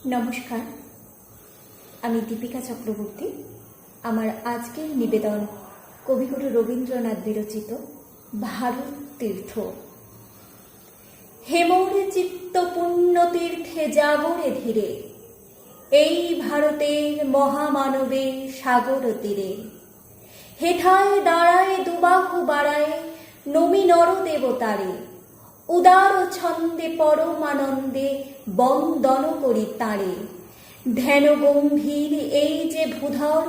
নমস্কার, আমি দীপিকা চক্রবর্তী। আমার আজকের নিবেদন কবিগুরু রবীন্দ্রনাথ বিরচিত ভারত তীর্থ। হেমর চিত্ত পুণ্য তীর্থে যাবরে ধীরে, এই ভারতের মহামানবের সাগর তীরে। হেথায় দাঁড়ায় দুবাহু বাড়ায় নমি নর দেবতারে, উদার ছন্দে পরমানন্দে বন্দন করি তাঁরে। ধ্যান গম্ভীর এই যে ভূধর,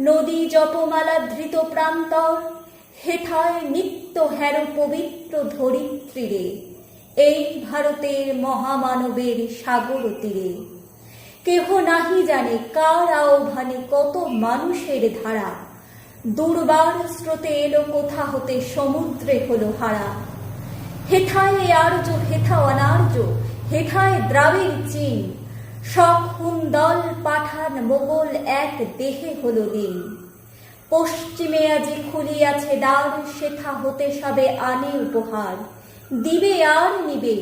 নদী জপমালা ধৃত প্রান্তর। হেথায় নিত্য হের পবিত্র ধরিত্রীরে, এই ভারতের মহামানবের সাগর তীরে। কেহ নাহি জানে কার আহ্বানে কত মানুষের ধারা, দুর্বার স্রোতে এলো কোথা হতে সমুদ্রে হলো হারা। হেথায় আর্য হেথা অনার্য, হেথায় দ্রাবিড় চীন, সব হুন্দল পাঠান মোগল এক দেহে হলো লীন। পশ্চিমে আজি খুলিয়াছে দ্বার, সেথা হতে সবে আনে উপহার। দিবে আর নিবে,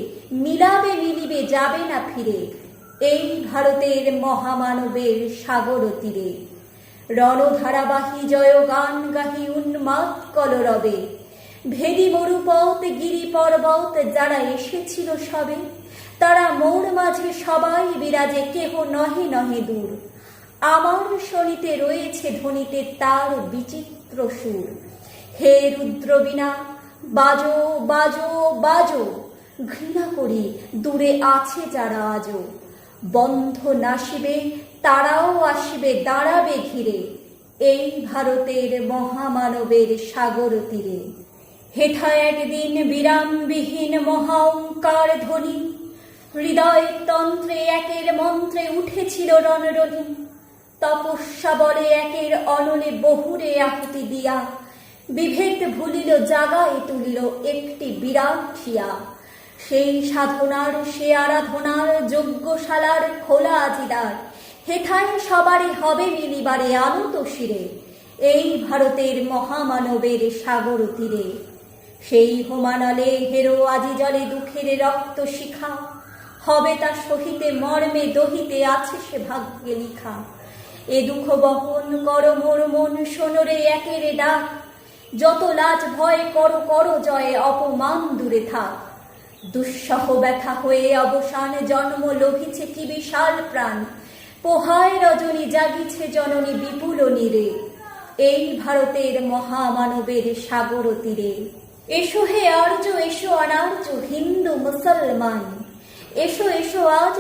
মিলাবে মিলিবে, যাবে না ফিরে, এই ভারতের মহামানবের সাগর তীরে। রণধারাবাহী জয় গান গাহি উন্মাদ কলরবে, ভেদি মরুপথ গিরি পর্বত যারা এসেছিল সবে। তারা মোর মাঝে সবাই বিরাজে, কেহ নহে নহে দূর। আমার শনিতে রয়েছে ধ্বনিতে তার বিচিত্র সুর। হে রুদ্রবীণা, বাজো বাজো বাজো, ঘৃণা করি দূরে আছে যারা আজো। বন্ধ নাশিবে, তারাও আসিবে, দাঁড়াবে ঘিরে, এই ভারতের মহামানবের সাগর তীরে। হেথা একদিন বিরামবিহীন মহাঙ্কার ধ্বনি, হৃদয় তন্ত্রে একের মন্ত্রে উঠেছিল রণরণি। তপস্যা বলে একের অনলে বহুরে আহুতি দিয়া, বিভেদ ভুলিল জাগায় তুলিল একটি বিরাট ঠিয়া। সেই সাধনার সে আরাধনার যজ্ঞশালার খোলা আজিদার, হেথায় সবারই হবে মিলিবারে আনত শিরে, এই ভারতের মহামানবের সাগর তীরে। সেই হোমানলে হেরো আজি জলে দুঃখের রক্ত শিখা, হবে তা সহিতে মর্মে দহিতে আছে সে ভাগ্যে লিখা। এ দুঃখ বহন কর মোর মন, শোনরে একের ডাক। যত লাজ ভয় করো করো জয়, অপমান দূরে থাক। দুঃসহ ব্যথা হয়ে অবসান, জন্ম লোভিছে কি বিশাল প্রাণ। পোহায় রজনী জাগিছে জননী বিপুল নীরে, এই ভারতের মহামানবের সাগর তীরে। এসো হে আর্য, এসো অনার্য, হিন্দু মুসলমান, এসো এসো আজ